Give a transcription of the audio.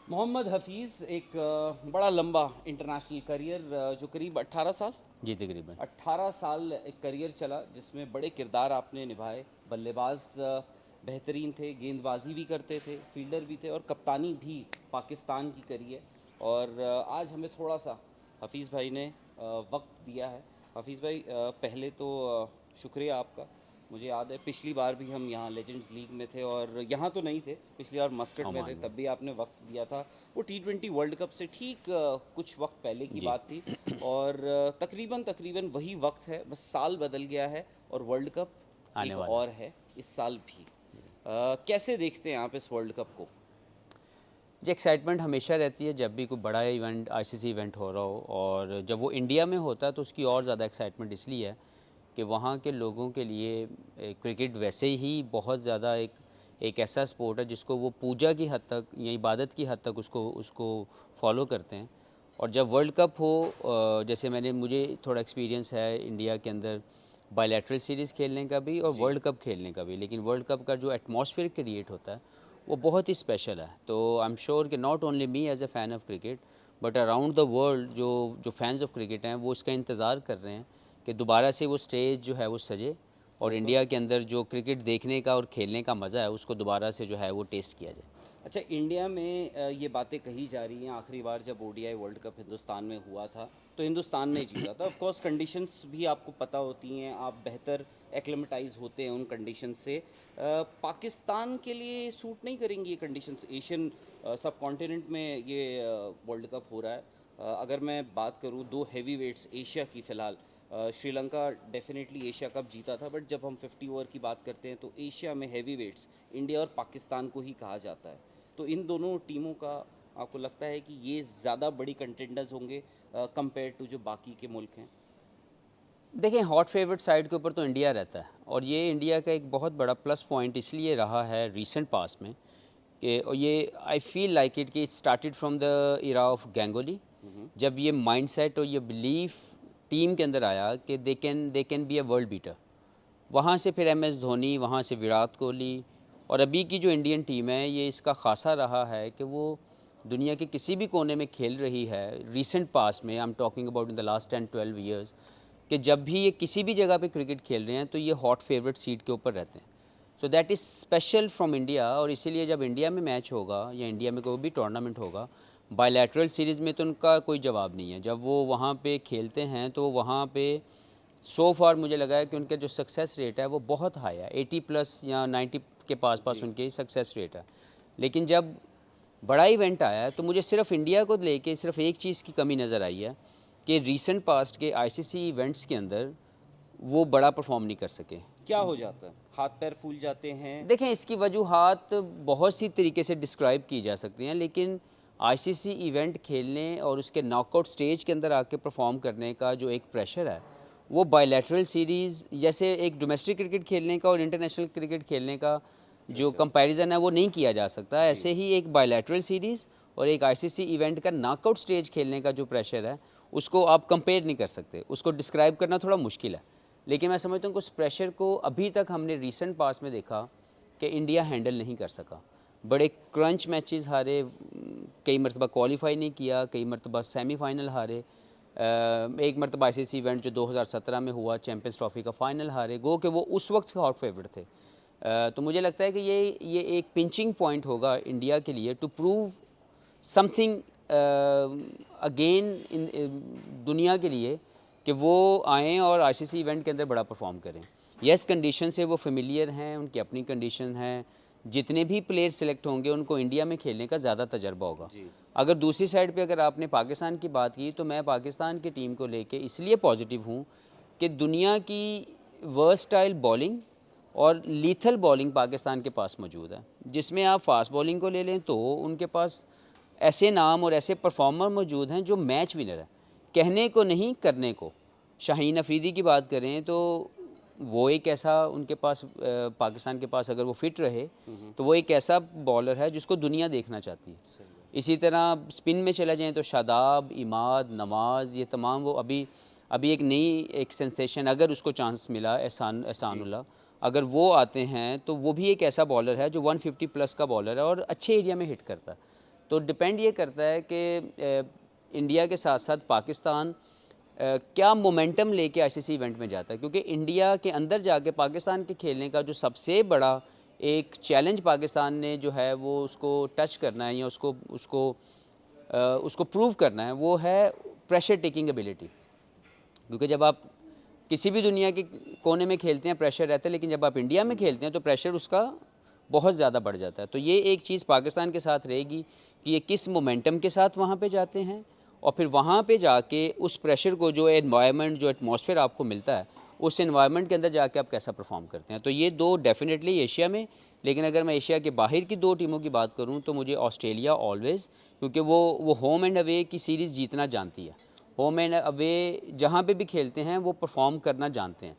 मोहम्मद हफीज़ एक बड़ा लंबा इंटरनेशनल करियर, जो करीब 18 साल जी तकरीबन। 18 साल एक करियर चला, जिसमें बड़े किरदार आपने निभाए। बल्लेबाज बेहतरीन थे, गेंदबाजी भी करते थे, फील्डर भी थे और कप्तानी भी पाकिस्तान की करी है। और आज हमें थोड़ा सा हफीज़ भाई ने वक्त दिया है। हफीज़ भाई, पहले तो शुक्रिया आपका। मुझे याद है पिछली बार भी हम यहाँ लेजेंड्स लीग में थे, और यहाँ तो नहीं थे, पिछली बार मस्कट में थे, ओमान में। तब भी आपने वक्त दिया था। वो T20 वर्ल्ड कप से ठीक कुछ वक्त पहले की जी। बात थी। और तकरीबन तकरीबन वही वक्त है, बस साल बदल गया है और वर्ल्ड कप आने एक वाला और है इस साल भी। कैसे देखते हैं आप इस वर्ल्ड कप को? जी, एक्साइटमेंट हमेशा रहती है जब भी कोई बड़ा इवेंट, आईसीसी इवेंट हो रहा हो, और जब वो इंडिया में होता है तो उसकी और ज़्यादा एक्साइटमेंट इसलिए है कि वहाँ के लोगों के लिए क्रिकेट वैसे ही बहुत ज़्यादा एक एक ऐसा स्पोर्ट है जिसको वो पूजा की हद तक या इबादत की हद तक उसको उसको फॉलो करते हैं। और जब वर्ल्ड कप हो, जैसे मुझे थोड़ा एक्सपीरियंस है इंडिया के अंदर बायलैटरल सीरीज़ खेलने का भी और जी। वर्ल्ड कप खेलने का भी, लेकिन वर्ल्ड कप का जो एटमॉस्फेयर क्रिएट होता है वो बहुत ही स्पेशल है। तो आई एम श्योर कि not only me as a fan of cricket but around the world जो जो फैंस ऑफ क्रिकेट हैं वो इसका इंतज़ार कर रहे हैं कि दोबारा से वो स्टेज जो है वो सजे और बिल्कुल। इंडिया के अंदर जो क्रिकेट देखने का और खेलने का मज़ा है उसको दोबारा से जो है वो टेस्ट किया जाए। अच्छा, इंडिया में ये बातें कही जा रही हैं, आखिरी बार जब ओडीआई वर्ल्ड कप हिंदुस्तान में हुआ था तो हिंदुस्तान ने जीता था। ऑफ कोर्स कंडीशंस भी आपको पता होती हैं, आप बेहतर एक्लेमेटाइज होते हैं उन कंडीशंस से। पाकिस्तान के लिए सूट नहीं करेंगी ये कंडीशंस? एशियन सब कॉन्टिनेंट में ये वर्ल्ड कप हो रहा है। अगर मैं बात करूँ दो हैवी वेट्स एशिया की फ़िलहाल, श्रीलंका डेफिनेटली एशिया कप जीता था, बट जब हम 50 ओवर की बात करते हैं तो एशिया में हैवी वेट्स इंडिया और पाकिस्तान को ही कहा जाता है। तो इन दोनों टीमों का आपको लगता है कि ये ज़्यादा बड़ी कंटेंडर्स होंगे कंपेयर टू जो बाकी के मुल्क हैं? देखिए, हॉट फेवरेट साइड के ऊपर तो इंडिया रहता है और ये इंडिया का एक बहुत बड़ा प्लस पॉइंट इसलिए रहा है रीसेंट पास में कि और ये आई फील लाइक इट कि it started from the era of Ganguly. जब ये माइंडसेट और ये बिलीफ टीम के अंदर आया कि they can be a world beater, वहाँ से फिर एम एस धोनी, वहाँ से विराट कोहली, और अभी की जो इंडियन टीम है ये इसका खासा रहा है कि वो दुनिया के किसी भी कोने में खेल रही है। रीसेंट पास में I am talking about in the last 10-12 years कि जब भी ये किसी भी जगह पे क्रिकेट खेल रहे हैं तो ये हॉट फेवरेट सीट के ऊपर रहते हैं। So that is special from India. और इसीलिए जब इंडिया में मैच होगा या इंडिया में कोई भी टूर्नामेंट होगा, बायलैटरल सीरीज़ में तो उनका कोई जवाब नहीं है। जब वो वहाँ पे खेलते हैं तो वहाँ पे सो फार मुझे लगा है कि उनका जो सक्सेस रेट है वो बहुत हाई है, 80 प्लस या 90 के पास पास जी। उनकी सक्सेस रेट है। लेकिन जब बड़ा इवेंट आया है तो मुझे सिर्फ इंडिया को लेके सिर्फ एक चीज़ की कमी नज़र आई है कि रीसेंट पास्ट के आईसीसी इवेंट्स के अंदर वो बड़ा परफॉर्म नहीं कर सके। क्या हो जाता है? हाथ पैर फूल जाते हैं? देखें, इसकी वजूहात बहुत सी तरीके से डिस्क्राइब की जा सकती हैं, लेकिन आईसीसी इवेंट खेलने और उसके नॉकआउट स्टेज के अंदर आके परफॉर्म करने का जो एक प्रेशर है वो बायलैटरल सीरीज़ जैसे एक डोमेस्टिक क्रिकेट खेलने का और इंटरनेशनल क्रिकेट खेलने का जो प्रेशर। कंपैरिजन है वो नहीं किया जा सकता। जी। ऐसे ही एक बायलैटरल सीरीज़ और एक आईसीसी इवेंट का नॉकआउट स्टेज खेलने का जो प्रेशर है उसको आप कंपेयर नहीं कर सकते, उसको डिस्क्राइब करना थोड़ा मुश्किल है। लेकिन मैं समझता हूँ कि उस प्रेशर को अभी तक हमने रीसेंट पास में देखा कि इंडिया हैंडल नहीं कर सका। बड़े क्रंच मैचेस हारे, कई मरतबा क्वालिफाई नहीं किया, कई मरतबा सेमीफाइनल हारे। एक मरतबा आईसीसी इवेंट जो 2017 में हुआ चैम्पियंस ट्रॉफी का फ़ाइनल हारे, गो कि वो उस वक्त हॉट फेवरेट थे। तो मुझे लगता है कि ये एक पिंचिंग पॉइंट होगा इंडिया के लिए to prove something again in दुनिया के लिए कि वो आएँ और आईसीसी इवेंट के अंदर बड़ा परफॉर्म करें। यस, कंडीशन से वो फेमिलियर हैं, उनकी अपनी कंडीशन है। जितने भी प्लेयर सेलेक्ट होंगे उनको इंडिया में खेलने का ज़्यादा तजर्बा होगा। जी। अगर दूसरी साइड पे अगर आपने पाकिस्तान की बात की तो मैं पाकिस्तान की टीम को लेके इसलिए पॉजिटिव हूँ कि दुनिया की वर्सटाइल बॉलिंग और लीथल बॉलिंग पाकिस्तान के पास मौजूद है। जिसमें आप फास्ट बॉलिंग को ले लें तो उनके पास ऐसे नाम और ऐसे परफॉर्मर मौजूद हैं जो मैच विनर है, कहने को नहीं करने को। शाहीन अफरीदी की बात करें तो वो एक ऐसा उनके पास पाकिस्तान के पास अगर वो फिट रहे तो वो एक ऐसा बॉलर है जिसको दुनिया देखना चाहती है। सही है। इसी तरह स्पिन में चला जाएँ तो शादाब, इमाद, नवाज़, ये तमाम वो अभी अभी एक नई एक सेंसेशन अगर उसको चांस मिला, जी। एहसानुल्लाह, अगर वो आते हैं तो वो भी एक ऐसा बॉलर है जो 150 प्लस का बॉलर है और अच्छे एरिया में हिट करता है। तो डिपेंड ये करता है कि इंडिया के साथ साथ पाकिस्तान क्या मोमेंटम लेके आईसीसी इवेंट में जाता है, क्योंकि इंडिया के अंदर जाके पाकिस्तान के खेलने का जो सबसे बड़ा एक चैलेंज पाकिस्तान ने जो है वो उसको टच करना है या उसको प्रूव करना है, वो है प्रेशर टेकिंग एबिलिटी। क्योंकि जब आप किसी भी दुनिया के कोने में खेलते हैं प्रेशर रहता है, लेकिन जब आप इंडिया में खेलते हैं तो प्रेशर उसका बहुत ज़्यादा बढ़ जाता है। तो ये एक चीज़ पाकिस्तान के साथ रहेगी कि ये किस मोमेंटम के साथ वहाँ पे जाते हैं, और फिर वहाँ पे जाके उस प्रेशर को, जो एनवायरनमेंट, जो एटमॉस्फेयर आपको मिलता है, उस एनवायरनमेंट के अंदर जाके आप कैसा परफॉर्म करते हैं। तो ये दो डेफिनेटली एशिया में, लेकिन अगर मैं एशिया के बाहर की दो टीमों की बात करूँ तो मुझे ऑस्ट्रेलिया ऑलवेज़, क्योंकि वो होम एंड अवे की सीरीज़ जीतना जानती है। होम एंड अवे जहाँ पे भी खेलते हैं वो परफॉर्म करना जानते हैं।